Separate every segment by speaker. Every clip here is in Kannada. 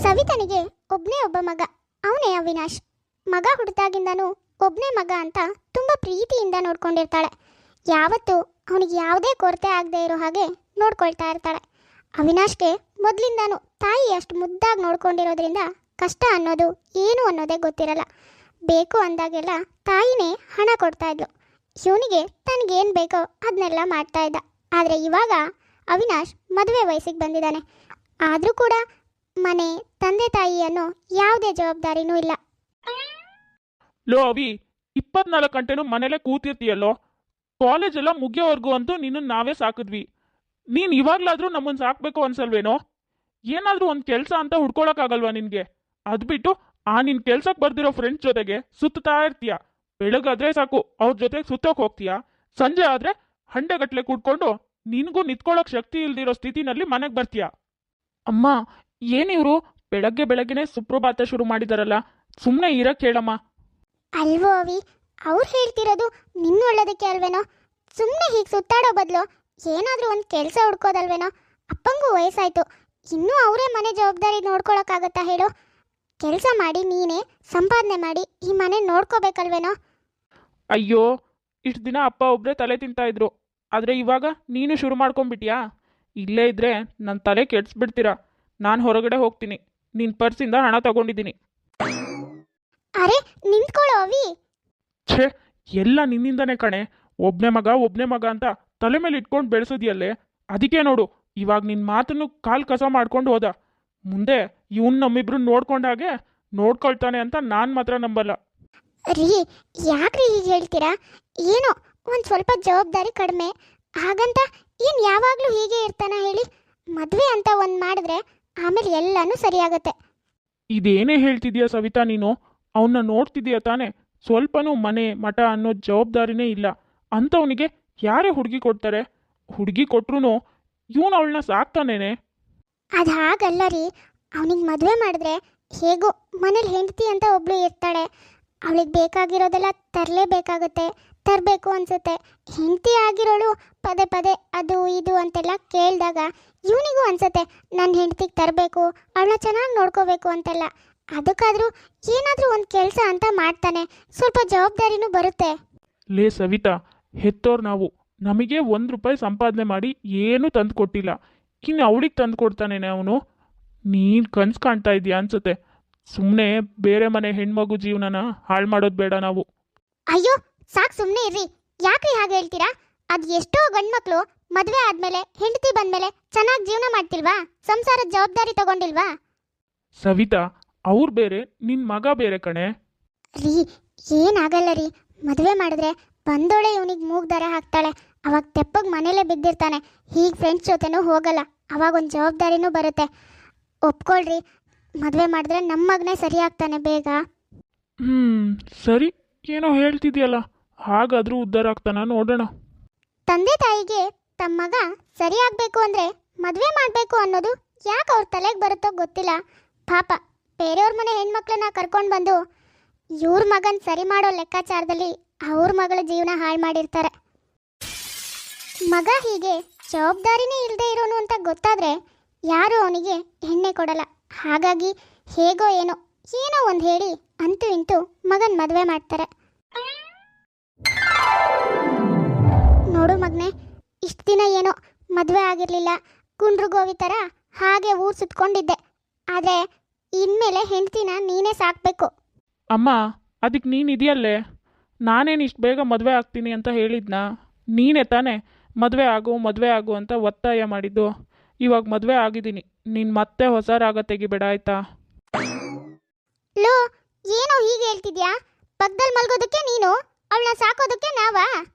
Speaker 1: ಸವಿತನಿಗೆ ಒಬ್ಬನೇ ಒಬ್ಬ ಮಗ, ಅವನೇ ಅವಿನಾಶ್. ಮಗ ಹುಟ್ಟಿದಾಗಿಂದನೂ ಒಬ್ಬನೇ ಮಗ ಅಂತ ತುಂಬ ಪ್ರೀತಿಯಿಂದ ನೋಡ್ಕೊಂಡಿರ್ತಾಳೆ. ಯಾವತ್ತೂ ಅವನಿಗೆ ಯಾವುದೇ ಕೊರತೆ ಆಗದೆ ಇರೋ ಹಾಗೆ ನೋಡ್ಕೊಳ್ತಾ ಇರ್ತಾಳೆ. ಅವಿನಾಶ್ಗೆ ಮೊದಲಿಂದಾನು ತಾಯಿ ಅಷ್ಟು ಮುದ್ದಾಗಿ ನೋಡ್ಕೊಂಡಿರೋದ್ರಿಂದ ಕಷ್ಟ ಅನ್ನೋದು ಏನು ಅನ್ನೋದೇ ಗೊತ್ತಿರಲ್ಲ. ಬೇಕು ಅಂದಾಗೆಲ್ಲ ತಾಯಿನೇ ಹಣ ಕೊಡ್ತಾ ಇದ್ಲು. ಇವನಿಗೆ ತನಗೇನು ಬೇಕೋ ಅದನ್ನೆಲ್ಲ ಮಾಡ್ತಾ ಇದ್ದ. ಆದರೆ ಇವಾಗ ಅವಿನಾಶ್ ಮದುವೆ ವಯಸ್ಸಿಗೆ ಬಂದಿದ್ದಾನೆ. ಆದರೂ ಕೂಡ ಮನೆ, ತಂದೆ ತಾಯಿ ಅನ್ನೋ ಯಾವುದೇ ಜವಾಬ್ದಾರಿನೂ ಇಲ್ಲ.
Speaker 2: ಲೋ ಅವಿ, 24 ಗಂಟೆನೂ ಮನೇಲೆ ಕೂತಿರ್ತೀಯಲ್ಲೋ. ಕಾಲೇಜೆಲ್ಲ ಮುಗಿಯೋವರೆಗೂ ಅಂತೂ ನಿನ್ನನ್ನು ನಾವೇ ಸಾಕಿದ್ವಿ. ನೀನು ಇವಾಗಲಾದರೂ ನಮ್ಮನ್ನು ಸಾಕಬೇಕು ಅನ್ಸಲ್ವೇನೋ? ಏನಾದರೂ ಒಂದು ಕೆಲಸ ಅಂತ ಹುಡ್ಕೊಳಕ್ಕಾಗಲ್ವಾ ನಿನಗೆ? ಅದು ಬಿಟ್ಟು ನಿನ್ನ ಕೆಲ್ಸಕ್ಕೆ ಬರ್ದಿರೋ ಫ್ರೆಂಡ್ಸ್ ಜೊತೆಗೆ ಸುತ್ತಾ ಇರ್ತೀಯ. ಬೆಳಗಾದ್ರೆ ಸಾಕು ಅವ್ರ ಜೊತೆಗೆ ಸುತ್ತೋಕೆ ಹೋಗ್ತೀಯ, ಸಂಜೆ ಆದರೆ ಹಂಡೆಗಟ್ಲೆ ಕೂಡ್ಕೊಂಡು ನಿನಗೂ ನಿಂತ್ಕೊಳ್ಳೋಕೆ ಶಕ್ತಿ ಇಲ್ದಿರೋ ಸ್ಥಿತಿನಲ್ಲಿ ಮನೆಗೆ ಬರ್ತೀಯ. ಅಮ್ಮ, ಏನಿವರು ಬೆಳಗ್ಗೆ ಬೆಳಗ್ಗೆನೆ ಸುಪ್ರಭಾತ ಶುರು ಮಾಡಿದಾರಲ್ಲ, ಸುಮ್ಮನೆ ಇರಕ್ಕೆ ಹೇಳಮ್ಮ.
Speaker 1: ಅಲ್ವೋ ಅವಿ, ಅವ್ರು ಹೇಳ್ತಿರೋದು ನಿನ್ನೊಳ್ಳೋದಕ್ಕೆ ಅಲ್ವೇನೋ? ಸುಮ್ಮನೆ ಹೀಗೆ ಸುತ್ತಾಡೋ ಬದಲು ಏನಾದರೂ ಒಂದು ಕೆಲಸ ಹುಡ್ಕೋದಲ್ವೇನೋ? ಅಪ್ಪಂಗೂ ವಯಸ್ಸಾಯ್ತು, ಇನ್ನೂ ಅವರೇ ಮನೆ ಜವಾಬ್ದಾರಿ ನೋಡ್ಕೊಳಕ್ಕಾಗತ್ತಾ ಹೇಳು? ಕೆಲಸ ಮಾಡಿ ನೀನೇ ಸಂಪಾದನೆ ಮಾಡಿ ಈ ಮನೆ ನೋಡ್ಕೋಬೇಕಲ್ವೇನೋ?
Speaker 2: ಅಯ್ಯೋ, ಇಷ್ಟು ದಿನ ಅಪ್ಪ ಒಬ್ಬರೇ ತಲೆ ತಿಂತಾ ಇದ್ರು, ಆದರೆ ಇವಾಗ ನೀನು ಶುರು ಮಾಡ್ಕೊಂಡ್ಬಿಟ್ಯಾ? ಇಲ್ಲೇ ಇದ್ರೆ ನನ್ನ ತಲೆ ಕೆಡಿಸ್ಬಿಡ್ತೀರಾ. ನಾನು ಹೊರಗಡೆ ಹೋಗ್ತೀನಿ, ನಿನ್ನ ಪರ್ಸಿಂದ ಹಣ ತಗೊಂಡಿದ್ದೀನಿ.
Speaker 1: ಅರೆ ನಿಂತ್ಕೊಳ್ಳೋ ಅವಿ.
Speaker 2: ಛೇ, ಎಲ್ಲ ನಿನ್ನಿಂದನೇ ಕಣೆ. ಒಬ್ನೇ ಮಗ ಅಂತ ತಲೆ ಮೇಲೆ ಇಟ್ಕೊಂಡು ಬೆಳೆಸೋದಿಯಲ್ಲೇ, ಅದಕ್ಕೆ ನೋಡು ಇವಾಗ ನಿನ್ನ ಮಾತನ್ನು ಕಾಲು ಕಸ ಮಾಡ್ಕೊಂಡು ಹೋದ. ಮುಂದೆ ಇವನು ನಮ್ಮಿಬ್ರು ನೋಡ್ಕೊಂಡಾಗೆ ನೋಡ್ಕೊಳ್ತಾನೆ ಅಂತ ನಾನು ಮಾತ್ರ ನಂಬಲ್ಲ.
Speaker 1: ರೀ, ಯಾಕ್ರಿ ಹೀಗೆ ಹೇಳ್ತೀರಾ? ಏನೋ ಒಂದು ಸ್ವಲ್ಪ ಜವಾಬ್ದಾರಿ ಕಡಿಮೆ, ಹಾಗಂತ ಏನು ಯಾವಾಗಲೂ ಹೀಗೆ ಇರ್ತಾನ ಹೇಳಿ? ಮದುವೆ ಅಂತ ಒಂದು ಮಾಡಿದ್ರೆ ಆಮೇಲೆ ಎಲ್ಲನೂ ಸರಿಯಾಗತ್ತೆ.
Speaker 2: ಇದೇನೇ ಹೇಳ್ತಿದ್ಯಾ ಸವಿತಾ ನೀನು? ಅವನ್ನ ನೋಡ್ತಿದ್ಯಾ ತಾನೆ? ಸ್ವಲ್ಪನೂ ಮನೆ ಮಠ ಅನ್ನೋ ಜವಾಬ್ದಾರಿನೇ ಇಲ್ಲ ಅಂಥವನಿಗೆ ಯಾರೇ ಹುಡುಗಿ ಕೊಡ್ತಾರೆ? ಹುಡುಗಿ ಕೊಟ್ರು ಇವನು ಅವಳನ್ನ ಸಾಕ್ತಾನೇನೆ.
Speaker 1: ಅದು ಹಾಗಲ್ಲ ರೀ, ಅವನಿಗೆ ಮದುವೆ ಮಾಡಿದ್ರೆ ಹೇಗೋ ಮನೇಲಿ ಹೆಂಡತಿ ಅಂತ ಒಬ್ಳು ಇರ್ತಾಳೆ, ಅವಳಿಗೆ ಬೇಕಾಗಿರೋದೆಲ್ಲ ತರಲೇಬೇಕಾಗುತ್ತೆ, ತರಬೇಕು ಅನಿಸುತ್ತೆ. ಹೆಂಡತಿ ಆಗಿರೋಳು ಪದೇ ಪದೇ ಅದು ಇದು ಅಂತೆಲ್ಲ ಕೇಳಿದಾಗ ಇವನಿಗೂ ಅನಿಸುತ್ತೆ ನನ್ನ ಹೆಂಡತಿಗೆ ತರಬೇಕು, ಅವಳನ್ನ ಚೆನ್ನಾಗಿ ನೋಡ್ಕೋಬೇಕು ಅಂತೆಲ್ಲ. ಅದಕ್ಕಾದರೂ ಏನಾದರೂ ಒಂದು ಕೆಲಸ ಅಂತ ಮಾಡ್ತಾನೆ, ಸ್ವಲ್ಪ ಜವಾಬ್ದಾರಿನೂ ಬರುತ್ತೆ.
Speaker 2: ಲೇ ಸವಿತಾ, ಹೆತ್ತೋರು ನಾವು, ನಮಗೆ ₹1 ಸಂಪಾದನೆ ಮಾಡಿ ಏನೂ ತಂದು ಕೊಟ್ಟಿಲ್ಲ, ಇನ್ನು ಅವಳಿಗೆ ತಂದು ಕೊಡ್ತಾನೇನೆ ಅವನು? ನೀನು ಕನ್ಸು ಕಾಣ್ತಾ ಇದೆಯಾ ಅನ್ಸುತ್ತೆ. ಸುಮ್ಮನೆ ಬೇರೆ ಮನೆ ಹೆಣ್ಮಗು ಜೀವನನ ಹಾಳು ಮಾಡೋದು ಬೇಡ ನಾವು.
Speaker 1: ಅಯ್ಯೋ ಸಾಕು, ಸುಮ್ಮನೆ ಇರ್ರಿ. ಯಾಕ್ರಿ ಹಾಗೆ ಹೇಳ್ತೀರಾ? ಅದು ಎಷ್ಟೋ ಗಂಡ್ಮಕ್ಳು ಮದುವೆ ಆದಮೇಲೆ ಹೆಂಡತಿ ಬಂದಮೇಲೆ ಚೆನ್ನಾಗಿ ಜೀವನ ಮಾಡ್ತಿಲ್ವಾ? ಸಂಸಾರದ ಜವಾಬ್ದಾರಿ ತಗೊಂಡಿಲ್ವಾ?
Speaker 2: ಸವಿತಾ, ಅವ್ರು ಬೇರೆ ನಿನ್ನ ಮಗ ಬೇರೆ ಕಣೆ.
Speaker 1: ರೀ, ಏನಾಗಲ್ಲ ರೀ, ಮದುವೆ ಮಾಡಿದ್ರೆ ಬಂದೋಳೆ ಇವನಿಗೆ ಮೂಗ್ ದಾರ ಹಾಕ್ತಾಳೆ, ಅವಾಗ ತೆಪ್ಪಗೆ ಮನೇಲೇ ಬಿದ್ದಿರ್ತಾನೆ. ಹೀಗೆ ಫ್ರೆಂಡ್ಸ್ ಜೊತೆನೂ ಹೋಗಲ್ಲ, ಅವಾಗ ಒಂದು ಜವಾಬ್ದಾರಿನೂ ಬರುತ್ತೆ. ಒಪ್ಕೊಳ್ರಿ, ಮದುವೆ ಮಾಡಿದ್ರೆ ನಮ್ಮ ಮಗನೇ ಸರಿ ಆಗ್ತಾನೆ ಬೇಗ.
Speaker 2: ಸರಿ, ಏನೋ ಹೇಳ್ತಿದ್ಯಲ್ಲ, ಹಾಗಾದರೂ ಉದ್ಧಾರ ಆಗ್ತಾನ ನೋಡೋಣ.
Speaker 1: ತಂದೆ ತಾಯಿಗೆ ತಮ್ಮ ಮಗ ಸರಿ ಆಗಬೇಕು ಅಂದರೆ ಮದುವೆ ಮಾಡಬೇಕು ಅನ್ನೋದು ಯಾಕೆ ಅವ್ರ ತಲೆಗೆ ಬರುತ್ತೋ ಗೊತ್ತಿಲ್ಲ. ಪಾಪ ಬೇರೆಯವ್ರ ಮನೆ ಹೆಣ್ಮಕ್ಳನ್ನ ಕರ್ಕೊಂಡು ಬಂದು ಇವ್ರ ಮಗನ ಸರಿ ಮಾಡೋ ಲೆಕ್ಕಾಚಾರದಲ್ಲಿ ಅವ್ರ ಮಗಳ ಜೀವನ ಹಾಳು ಮಾಡಿರ್ತಾರೆ. ಮಗ ಹೀಗೆ ಜವಾಬ್ದಾರಿನೇ ಇಲ್ಲದೆ ಇರೋನು ಅಂತ ಗೊತ್ತಾದರೆ ಯಾರೂ ಅವನಿಗೆ ಹೆಣ್ಣೆ ಕೊಡಲ್ಲ. ಹಾಗಾಗಿ ಹೇಗೋ ಏನೋ ಒಂದು ಹೇಳಿ ಅಂತೂ ಇಂತೂ ಮಗನ ಮದುವೆ ಮಾಡ್ತಾರೆ. ನೋಡು ಮಗನೇ, ಇಷ್ಟು ದಿನ ಏನೋ ಮದುವೆ ಆಗಿರಲಿಲ್ಲ, ಗುಂಡ್ರು ಗೋವಿ ಥರ ಹಾಗೆ ಊರು ಸುತ್ಕೊಂಡಿದ್ದೆ. ಆದರೆ ಇನ್ಮೇಲೆ ಹೆಂಡ್ತಿನ ನೀನೇ ಸಾಕಬೇಕು.
Speaker 2: ಅಮ್ಮ, ಅದಕ್ಕೆ ನೀನು ಇದೆಯಲ್ಲೇ. ನಾನೇನು ಇಷ್ಟು ಬೇಗ ಮದುವೆ ಆಗ್ತೀನಿ ಅಂತ ಹೇಳಿದ್ನಾ? ನೀನೇ ತಾನೇ ಮದುವೆ ಆಗು ಅಂತ ಒತ್ತಾಯ ಮಾಡಿದ್ದು. ಇವಾಗ ಮದುವೆ ಆಗಿದ್ದೀನಿ, ನೀನು ಮತ್ತೆ ಹೊಸ ರಾಗ ತೆಗಿಬೇಡ ಆಯ್ತಾ?
Speaker 1: ಲೋ, ಏನೋ ಹೀಗೆ ಹೇಳ್ತಿದ್ಯಾ? ಪಕ್ಕದಲ್ಲಿ ಮಲ್ಗೋದಕ್ಕೆ ನೀನು, ಅವಳನ್ನ ಸಾಕೋದಕ್ಕೆ ನಾವಾ?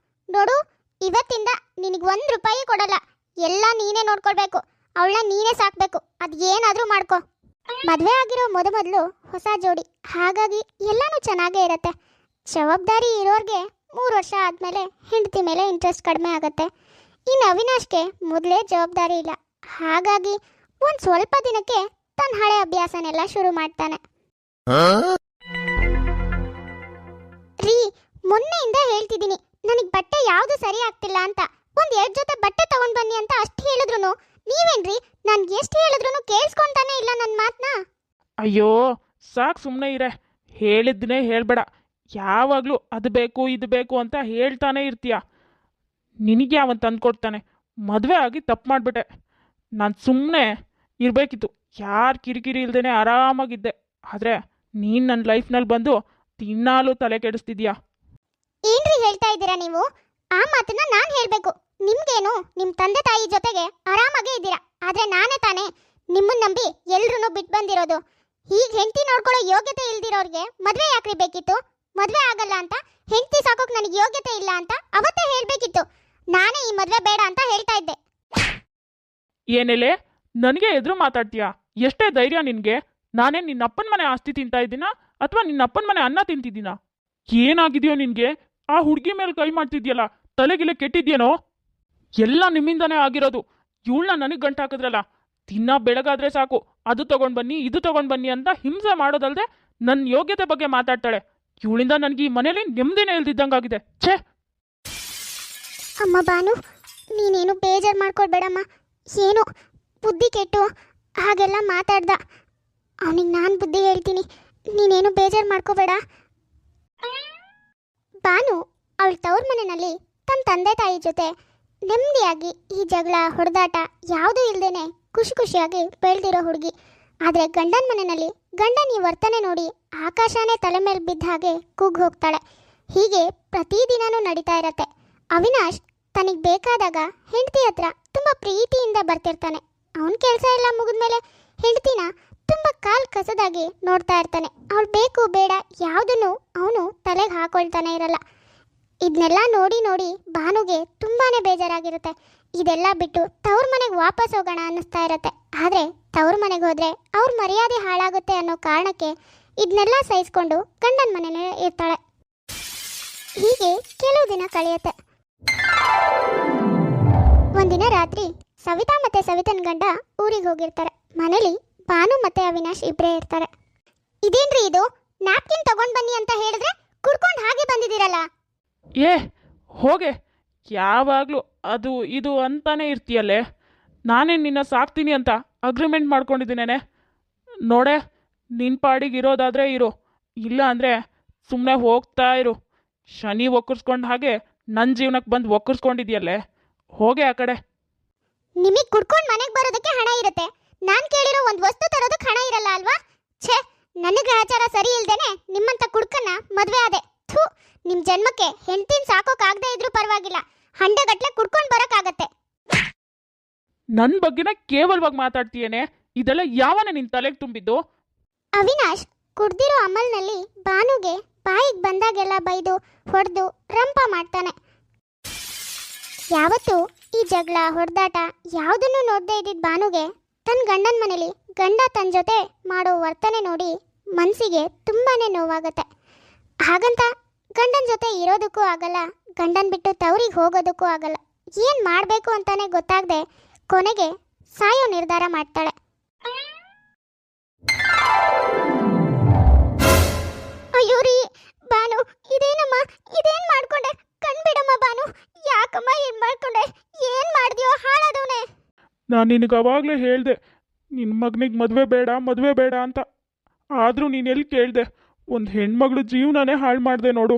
Speaker 1: ನೋಡು, ಇವತ್ತಿಂದ ನಿನಗೆ ₹1 ಕೊಡಲ್ಲ, ಎಲ್ಲ ನೀನೇ ನೋಡ್ಕೊಳ್ಬೇಕು, ಅವಳನ್ನ ನೀನೇ ಸಾಕಬೇಕು. ಅದು ಏನಾದರೂ ಮಾಡ್ಕೊ. ಮದುವೆ ಆಗಿರೋ ಮೊದಲು ಹೊಸ ಜೋಡಿ, ಹಾಗಾಗಿ ಎಲ್ಲನೂ ಚೆನ್ನಾಗೇ ಇರುತ್ತೆ. ಜವಾಬ್ದಾರಿ ಇರೋರಿಗೆ 3 ವರ್ಷ ಆದಮೇಲೆ ಹೆಂಡತಿ ಮೇಲೆ ಇಂಟ್ರೆಸ್ಟ್ ಕಡಿಮೆ ಆಗುತ್ತೆ. ಇನ್ನು ಅವಿನಾಶ್ಗೆ ಮೊದಲೇ ಜವಾಬ್ದಾರಿ ಇಲ್ಲ, ಹಾಗಾಗಿ ಒಂದು ಸ್ವಲ್ಪ ದಿನಕ್ಕೆ ತನ್ನ ಹಳೆ ಅಭ್ಯಾಸನೆಲ್ಲ ಶುರು ಮಾಡ್ತಾನೆ. ರೀ, ಮೊನ್ನೆಯಿಂದ ಹೇಳ್ತಿದ್ದೀನಿ ನನಗೆ ಬಟ್ಟೆ ಯಾವುದು ಸರಿ ಆಗ್ತಿಲ್ಲ ಅಂತ. 1-2 ಜೊತೆ ಬಟ್ಟೆ ತಗೊಂಡು ಬನ್ನಿ ಅಂತ ಅಷ್ಟು ಹೇಳಿದ್ರು ನೀವೇನ್ರಿ? ನನ್ಗೆ ಎಷ್ಟು ಹೇಳಿದ್ರು ಕೇಳಿಸ್ಕೊಂತಾನೆ ಇಲ್ಲ ನನ್ನ ಮಾತನ್ನ.
Speaker 2: ಅಯ್ಯೋ ಸಾಕು ಸುಮ್ಮನೆ ಇರೆ. ಹೇಳಿದ್ದನ್ನೇ ಹೇಳಬೇಡ. ಯಾವಾಗಲೂ ಅದು ಬೇಕು ಇದು ಬೇಕು ಅಂತ ಹೇಳ್ತಾನೆ ಇರ್ತೀಯ. ನಿನಗೆ ಅವನು ತಂದ್ಕೊಡ್ತಾನೆ. ಮದುವೆ ಆಗಿ ತಪ್ಪು ಮಾಡಿಬಿಟ್ಟೆ. ನಾನು ಸುಮ್ಮನೆ ಇರಬೇಕಿತ್ತು, ಯಾರು ಕಿರಿಕಿರಿ ಇಲ್ದೇನೆ ಆರಾಮಾಗಿದ್ದೆ. ಆದರೆ ನೀನು ನನ್ನ ಲೈಫ್ನಲ್ಲಿ ಬಂದು ತಿನ್ನಾಲು ತಲೆ ಕೆಡಿಸ್ತಿದ್ಯಾ.
Speaker 1: ಏನ್ರಿ ಹೇಳ್ತಾ ಇದ್ದೀರಾ ನೀವು? ಆ ಮಾತನ್ನ ನಾನು ಹೇಳ್ಬೇಕು. ನಿಮ್ಗೇನು ನಿಮ್ಮ ತಂದೆ ತಾಯಿ ಜೊತೆಗೆ ಆರಾಮಾಗೇ ಇದ್ದೀರಾ, ಆದ್ರೆ ನಾನೇ ತಾನೇ ನಿಮ್ಮನ್ನ ನಂಬಿ ಎಲ್ರೂ ಬಿಟ್ಟು ಬಂದಿರೋದು. ಹೀಗೆ ಹೆಂಡತಿ ನೋಡ್ಕೊಳ್ಳೋ ಯೋಗ್ಯತೆ ಇಲ್ದಿರೋರಿಗೆ ಮದುವೆ ಯಾಕ್ರಿ ಬೇಕಿತ್ತು? ಮದುವೆ ಆಗಲ್ಲ ಅಂತ, ಹೆಂಡತಿ ಸಾಕೋಕ್ ನನಗೆ ಯೋಗ್ಯತೆ ಇಲ್ಲ ಅಂತ ಅವತ್ತೇ ಹೇಳ್ಬೇಕಿತ್ತು. ನಾನೇ ಈ ಮದುವೆ ಬೇಡ ಅಂತ ಹೇಳ್ತಾ ಇದ್ದೆ.
Speaker 2: ಏನೇಲೆ ನನಗೆ ಎದುರು ಮಾತಾಡ್ತೀಯಾ? ಎಷ್ಟೇ ಧೈರ್ಯ ನಿನಗೆ? ನಾನೇ ನಿನ್ನಪ್ಪನ ಮನೆ ಆಸ್ತಿ ತಿಂತಾ ಇದ್ದೀನಾ ಅಥವಾ ನಿನ್ನಪ್ಪನ ಮನೆ ಅನ್ನ ತಿಂತಿದ್ದೀನಾ? ಏನಾಗಿದೆಯೋ ನಿನಗೆ? ಆ ಹುಡುಗಿ ಮೇಲೆ ಕೈ ಮಾಡ್ತಿದ್ಯಲ್ಲ, ತಲೆಗಿಲೆ ಕೆಟ್ಟಿದ್ಯೇನೋ? ಎಲ್ಲ ನಿಮ್ಮಿಂದನೇ ಆಗಿರೋದು. ಇವಳನ್ನ ನನಗೆ ಗಂಟು ಹಾಕಿದ್ರಲ್ಲ, ದಿನ ಬೆಳಗಾದ್ರೆ ಸಾಕು ಅದು ತಗೊಂಡು ಬನ್ನಿ ಇದು ತಗೊಂಡು ಬನ್ನಿ ಅಂತ ಹಿಂಸೆ ಮಾಡೋದಲ್ದೆ ನನ್ನ ಯೋಗ್ಯತೆ ಬಗ್ಗೆ ಮಾತಾಡ್ತಾಳೆ. ಇವಳಿಂದ ನನಗೆ ಈ ಮನೇಲಿ ನೆಮ್ಮದಿನೇ ಇಲ್ದಿದ್ದಂಗಾಗಿದೆ. ಛೇ!
Speaker 1: ಅಮ್ಮ ಬಾನು, ನೀನೇನು ಬೇಜಾರು ಮಾಡ್ಕೊಳ್ಬೇಡಮ್ಮ. ಏನು ಬುದ್ಧಿ ಕೆಟ್ಟು ಹಾಗೆಲ್ಲ ಮಾತಾಡ್ದ. ಅವನಿಗೆ ನಾನು ಬುದ್ಧಿ ಹೇಳ್ತೀನಿ, ನೀನೇನು ಬೇಜಾರು ಮಾಡ್ಕೋಬೇಡ. ಬಾನು ಅವಳ ತವ್ರ ಮನೆಯಲ್ಲಿ ತನ್ನ ತಂದೆ ತಾಯಿ ಜೊತೆ ನೆಮ್ಮದಿಯಾಗಿ ಈ ಜಗಳ ಹೊಡೆದಾಟ ಯಾವುದೂ ಇಲ್ಲದೇನೆ ಖುಷಿ ಖುಷಿಯಾಗಿ ಬೆಳೆದಿರೋ ಹುಡುಗಿ. ಆದರೆ ಗಂಡನ ಮನೆಯಲ್ಲಿ ಗಂಡನ ಈ ವರ್ತನೆ ನೋಡಿ ಆಕಾಶನೇ ತಲೆ ಮೇಲೆ ಬಿದ್ದ ಹಾಗೆ ಕೂಗ್ ಹೋಗ್ತಾಳೆ. ಹೀಗೆ ಪ್ರತಿದಿನನೂ ನಡೀತಾ ಇರತ್ತೆ. ಅವಿನಾಶ್ ತನಗೆ ಬೇಕಾದಾಗ ಹೆಂಡತಿ ಹತ್ರ ತುಂಬ ಪ್ರೀತಿಯಿಂದ ಬರ್ತಿರ್ತಾನೆ. ಅವನ ಕೆಲಸ ಎಲ್ಲ ಮುಗಿದ್ಮೇಲೆ ಹೆಂಡತಿನ ತುಂಬ ಕಾಲು ಕಸದಾಗಿ ನೋಡ್ತಾ ಇರ್ತಾನೆ. ಅವಳು ಬೇಕು ಬೇಡ ಯಾವುದನ್ನು ಅವನು ತಲೆಗೆ ಹಾಕೊಳ್ತಾನೆ ಇರಲ್ಲ. ಇದನ್ನೆಲ್ಲ ನೋಡಿ ನೋಡಿ ಭಾನುಗೆ ತುಂಬಾ ಬೇಜಾರಾಗಿರುತ್ತೆ. ಇದೆಲ್ಲ ಬಿಟ್ಟು ತವ್ರ ಮನೆಗೆ ವಾಪಸ್ ಹೋಗೋಣ ಅನ್ನಿಸ್ತಾ ಇರತ್ತೆ. ಆದರೆ ತವ್ರ ಮನೆಗೆ ಹೋದರೆ ಅವ್ರ ಮರ್ಯಾದೆ ಹಾಳಾಗುತ್ತೆ ಅನ್ನೋ ಕಾರಣಕ್ಕೆ ಇದನ್ನೆಲ್ಲ ಸಹಿಸ್ಕೊಂಡು ಗಂಡನ ಮನೆಯೇ ಇರ್ತಾಳೆ. ಹೀಗೆ ಕೆಲವು ದಿನ ಕಳೆಯುತ್ತೆ. ಒಂದಿನ ರಾತ್ರಿ ಸವಿತಾ ಮತ್ತೆ ಸವಿತನ್ ಗಂಡ ಊರಿಗೆ ಹೋಗಿರ್ತಾರೆ. ಮನೇಲಿ ಭಾನು ಮತ್ತೆ ಅವಿನಾಶ್ ಇಬ್ಬರೇ ಇರ್ತಾರೆ. ಇದೇನ್ರಿ ಇದು? ನ್ಯಾಪ್ಕಿನ್ ತಗೊಂಡ್ ಬನ್ನಿ ಅಂತ ಹೇಳಿದ್ರೆ ಕುಡ್ಕೊಂಡು ಹಾಗೆ ಬಂದಿದ್ದೀರಲ್ಲ.
Speaker 2: ಏ ಹೋಗೆ, ಯಾವಾಗಲೂ ಅದು ಇದು ಅಂತಾನೆ ಇರ್ತೀಯಲ್ಲೇ. ನಾನೇ ನಿನ್ನ ಸಾಕ್ತೀನಿ ಅಂತ ಅಗ್ರಿಮೆಂಟ್ ಮಾಡ್ಕೊಂಡಿದ್ದೀನೇನೆ. ನೋಡೆ, ನಿನ್ನ ಪಾಡಿಗೆ ಇರೋದಾದರೆ ಇರು, ಇಲ್ಲ ಅಂದರೆ ಸುಮ್ಮನೆ ಹೋಗ್ತಾ ಇರು. ಶನಿ ಒಕ್ಕರ್ಸ್ಕೊಂಡು ಹಾಗೆ ನನ್ನ ಜೀವನಕ್ಕೆ ಬಂದು ಒಕ್ಕರ್ಸ್ಕೊಂಡಿದ್ಯಲ್ಲೇ. ಹೋಗೆ ಆ ಕಡೆ.
Speaker 1: ನಿಮಗೆ ಕುಡ್ಕೊಂಡು ಮನೆಗೆ ಬರೋದಕ್ಕೆ ಹಣ ಇರುತ್ತೆ, ನಾನು ಕೇಳಿರೋ ಒಂದು ವಸ್ತು ತರೋದಕ್ಕೆ ಹಣ ಇರಲ್ಲ ಅಲ್ವಾ? ಛೇ, ನನ್ನ ಗ್ರಹಚಾರ ಸರಿ ಇಲ್ದೇನೆ ನಿಮ್ಮಂತ ಕುಡ್ಕನ್ನ ಮದುವೆ ಆದೆ. ಥೂ, ನಿಮ್ಮ ಜನ್ಮಕ್ಕೆ ಹೆಂಡತಿನ ಸಾಕೋಕ್ಕಾಗದೇ ಇದ್ರೂ ಪರವಾಗಿಲ್ಲ, ಹಂಡೆಗಟ್ಲೆ ಕುಡ್ಕೊಂಡು ಬರೋಕ್ಕಾಗತ್ತೆ.
Speaker 2: ನನ್ನ ಬಗ್ಗೆನ ಕೇವಲವಾಗಿ ಮಾತಾಡ್ತೀಯೇನೆ? ಇದೆಲ್ಲ ಯಾವನ ನಿನ್ನ ತಲೆಗೆ ತುಂಬಿದ್ದು?
Speaker 1: ಅವಿನಾಶ್ ಕುಡ್ದಿರೋ ಅಮಲ್ನಲ್ಲಿ ಭಾನುಗೆ ಬಾಯಿಗೆ ಬಂದಾಗೆಲ್ಲ ಬೈದು ಹೊಡೆದು ರಂಪ ಮಾಡ್ತಾನೆ. ಯಾವತ್ತೂ ಈ ಜಗಳ ಹೊಡೆದಾಟ ಯಾವುದನ್ನು ನೋಡದೇ ಇದ್ದಿದ್ದ ಭಾನುಗೆ ತನ್ನ ಗಂಡನ ಮನೇಲಿ ಗಂಡ ತನ್ನ ಜೊತೆ ಮಾಡೋ ವರ್ತನೆ ನೋಡಿ ಮನಸ್ಸಿಗೆ ತುಂಬಾ ನೋವಾಗುತ್ತೆ. ಹಾಗಂತ ಗಂಡನ ಜೊತೆ ಇರೋದಕ್ಕೂ ಆಗಲ್ಲ, ಗಂಡನ ಬಿಟ್ಟು ತವರಿಗೆ ಹೋಗೋದಕ್ಕೂ ಆಗಲ್ಲ. ಏನು ಮಾಡಬೇಕು ಅಂತಾನೆ ಗೊತ್ತಾಗದೆ ಕೊನೆಗೆ ಸಾಯೋ ನಿರ್ಧಾರ ಮಾಡ್ತಾಳೆ. ಅಯ್ಯೋ ರೀ ಬಾನು, ಇದೇನಮ್ಮ, ಇದೇನು ಮಾಡ್ಕೊಂಡೆ? ಕಣ್ಬಿಡಮ್ಮ ಬಾನು, ಯಾಕಮ್ಮ ಏನು ಮಾಡ್ಕೊಂಡೆ? ಏನು ಮಾಡಿದ್ಯೋ ಹಾಳಾದವನೇ?
Speaker 2: ನಾನು ನಿನಗೆ ಅವಾಗಲೇ ಹೇಳಿದೆ ನಿನ್ನ ಮಗನಿಗೆ ಮದುವೆ ಬೇಡ ಅಂತ. ಆದರೂ ನೀನು ಎಲ್ಲಿ ಕೇಳಿದೆ? ಒಂದು ಹೆಣ್ಮಗಳು ಜೀವನನೇ ಹಾಳು ಮಾಡಿದೆ ನೋಡು.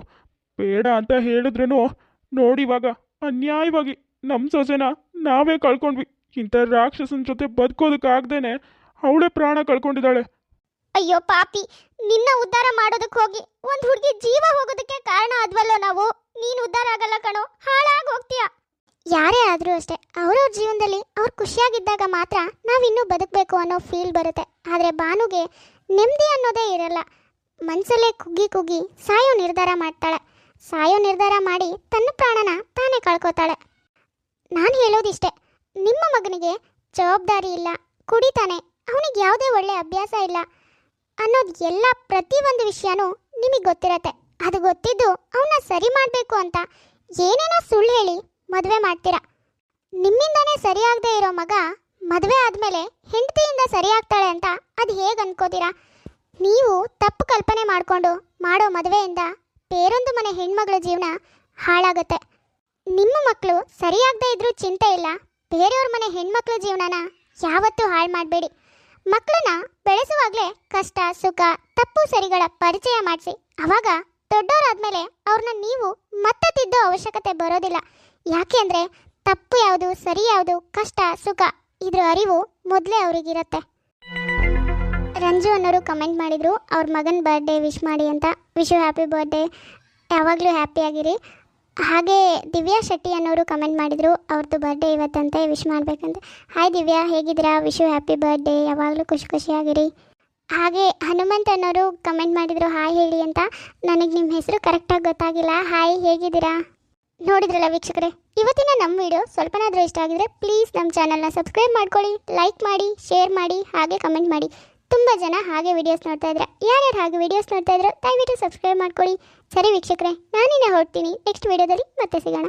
Speaker 2: ಬೇಡ ಅಂತ ಹೇಳಿದ್ರೂ ನೋಡಿವಾಗ ಅನ್ಯಾಯವಾಗಿ ನಮ್ಮ ಸೊಸೆನ ನಾವೇ ಕಳ್ಕೊಂಡ್ವಿ. ಇಂಥ ರಾಕ್ಷಸನ ಜೊತೆ ಬದುಕೋದಕ್ಕಾಗ್ದೇನೆ ಅವಳೇ ಪ್ರಾಣ ಕಳ್ಕೊಂಡಿದ್ದಾಳೆ.
Speaker 1: ಅಯ್ಯೋ ಪಾಪಿ, ನಿನ್ನ ಉದ್ಧಾರ ಮಾಡೋದಕ್ಕೆ ಹೋಗಿ ಒಂದು ಹುಡುಗಿ ಜೀವ ಹೋಗೋದಕ್ಕೆ ಕಾರಣ ಆದ್ವಲ್ಲೋ ನಾವು. ನೀನು ಉದ್ಧಾರ ಆಗಲ್ಲ ಕಣೋ, ಹಾಳಾಗಿ ಹೋಗ್ತೀಯ. ಯಾರೇ ಆದರೂ ಅಷ್ಟೇ, ಅವ್ರವ್ರ ಜೀವನದಲ್ಲಿ ಅವ್ರು ಖುಷಿಯಾಗಿದ್ದಾಗ ಮಾತ್ರ ನಾವಿನ್ನೂ ಬದುಕಬೇಕು ಅನ್ನೋ ಫೀಲ್ ಬರುತ್ತೆ. ಆದರೆ ಭಾನುಗೆ ನೆಮ್ಮದಿ ಅನ್ನೋದೇ ಇರಲ್ಲ. ಮನಸ್ಸಲ್ಲೇ ಕುಗ್ಗಿ ಕುಗ್ಗಿ ಸಾಯೋ ನಿರ್ಧಾರ ಮಾಡ್ತಾಳೆ. ಸಾಯೋ ನಿರ್ಧಾರ ಮಾಡಿ ತನ್ನ ಪ್ರಾಣನ ತಾನೇ ಕಳ್ಕೊತಾಳೆ. ನಾನು ಹೇಳೋದಿಷ್ಟೇ, ನಿಮ್ಮ ಮಗನಿಗೆ ಜವಾಬ್ದಾರಿ ಇಲ್ಲ, ಕುಡಿತಾನೆ, ಅವನಿಗೆ ಯಾವುದೇ ಒಳ್ಳೆ ಅಭ್ಯಾಸ ಇಲ್ಲ ಅನ್ನೋದು ಎಲ್ಲ ಪ್ರತಿಯೊಂದು ವಿಷಯನೂ ನಿಮಗೆ ಗೊತ್ತಿರತ್ತೆ. ಅದು ಗೊತ್ತಿದ್ದು ಅವನ್ನ ಸರಿ ಮಾಡಬೇಕು ಅಂತ ಏನೇನೋ ಸುಳ್ಳು ಹೇಳಿ ಮದುವೆ ಮಾಡ್ತೀರಾ. ನಿಮ್ಮಿಂದಾನೇ ಸರಿಯಾಗದೇ ಇರೋ ಮಗ ಮದುವೆ ಆದಮೇಲೆ ಹೆಂಡತಿಯಿಂದ ಸರಿಯಾಗ್ತಾಳೆ ಅಂತ ಅದು ಹೇಗೆ ಅನ್ಕೋತೀರಾ? ನೀವು ತಪ್ಪು ಕಲ್ಪನೆ ಮಾಡಿಕೊಂಡು ಮಾಡೋ ಮದುವೆಯಿಂದ ಬೇರೊಂದು ಮನೆ ಹೆಣ್ಮಗಳ ಜೀವನ ಹಾಳಾಗುತ್ತೆ. ನಿಮ್ಮ ಮಕ್ಕಳು ಸರಿಯಾಗದೇ ಇದ್ರೂ ಚಿಂತೆ ಇಲ್ಲ, ಬೇರೆಯವ್ರ ಮನೆ ಹೆಣ್ಮಕ್ಳ ಜೀವನನ ಯಾವತ್ತೂ ಹಾಳು ಮಾಡಬೇಡಿ. ಮಕ್ಕಳನ್ನ ಬೆಳೆಸುವಾಗಲೇ ಕಷ್ಟ ಸುಖ ತಪ್ಪು ಸರಿಗಳ ಪರಿಚಯ ಮಾಡಿಸಿ ಅವಾಗ ದೊಡ್ಡವರಾದ್ಮೇಲೆ ಅವ್ರನ್ನ ನೀವು ಮತ್ತೆ ತಿದ್ದೋ ಅವಶ್ಯಕತೆ ಬರೋದಿಲ್ಲ. ಯಾಕೆ ಅಂದರೆ ತಪ್ಪು ಯಾವುದು ಸರಿ ಯಾವುದು ಕಷ್ಟ ಸುಖ ಇದ್ರ ಅರಿವು ಮೊದಲೇ ಅವರಿಗಿರತ್ತೆ. ರಂಜು ಅನ್ನೋರು ಕಮೆಂಟ್ ಮಾಡಿದರು ಅವ್ರ ಮಗನ ಬರ್ಡೇ ವಿಶ್ ಮಾಡಿ ಅಂತ. ವಿಶ್ ಹ್ಯಾಪಿ ಬರ್ಡೇ, ಯಾವಾಗಲೂ ಹ್ಯಾಪಿಯಾಗಿರಿ. ಹಾಗೆ ದಿವ್ಯಾ ಶೆಟ್ಟಿ ಅನ್ನೋರು ಕಮೆಂಟ್ ಮಾಡಿದರು ಅವ್ರದ್ದು ಬರ್ಡೇ ಇವತ್ತಂತೆ, ವಿಶ್ ಮಾಡಬೇಕಂತೆ. ಹಾಯ್ ದಿವ್ಯಾ, ಹೇಗಿದ್ದೀರಾ? ವಿಶ್ ಹ್ಯಾಪಿ ಬರ್ಡೇ, ಯಾವಾಗಲೂ ಖುಷಿ ಖುಷಿಯಾಗಿರಿ. ಹಾಗೆ ಹನುಮಂತ್ ಅನ್ನೋರು ಕಮೆಂಟ್ ಮಾಡಿದರು ಹಾಯ್ ಹೇಳಿ ಅಂತ. ನನಗೆ ನಿಮ್ಮ ಹೆಸರು ಕರೆಕ್ಟಾಗಿ ಗೊತ್ತಾಗಿಲ್ಲ. ಹಾಯ್, ಹೇಗಿದ್ದೀರಾ? ನೋಡಿದ್ರಲ್ಲ ವೀಕ್ಷಕರೇ, ಇವತ್ತಿನ ನಮ್ಮ ವಿಡಿಯೋ ಸ್ವಲ್ಪನಾದರೂ ಇಷ್ಟ ಆಗಿದ್ರೆ ಪ್ಲೀಸ್ ನಮ್ಮ ಚಾನಲ್ನ ಸಬ್ಸ್ಕ್ರೈಬ್ ಮಾಡ್ಕೊಳ್ಳಿ, ಲೈಕ್ ಮಾಡಿ, ಶೇರ್ ಮಾಡಿ, ಹಾಗೆ ಕಮೆಂಟ್ ಮಾಡಿ. ತುಂಬ ಜನ ಹಾಗೆ ವಿಡಿಯೋಸ್ ನೋಡ್ತಾ ಇದ್ರೆ, ಯಾರ್ಯಾರು ಹಾಗೆ ವಿಡಿಯೋಸ್ ನೋಡ್ತಾ ಇದ್ರೆ ದಯವಿಟ್ಟು ಸಬ್ಸ್ಕ್ರೈಬ್ ಮಾಡ್ಕೊಳ್ಳಿ. ಸರಿ ವೀಕ್ಷಕರೇ, ನಾನಿನ್ನೇ ಹೊರಡ್ತೀನಿ. ನೆಕ್ಸ್ಟ್ ವಿಡಿಯೋದಲ್ಲಿ ಮತ್ತೆ ಸಿಗೋಣ.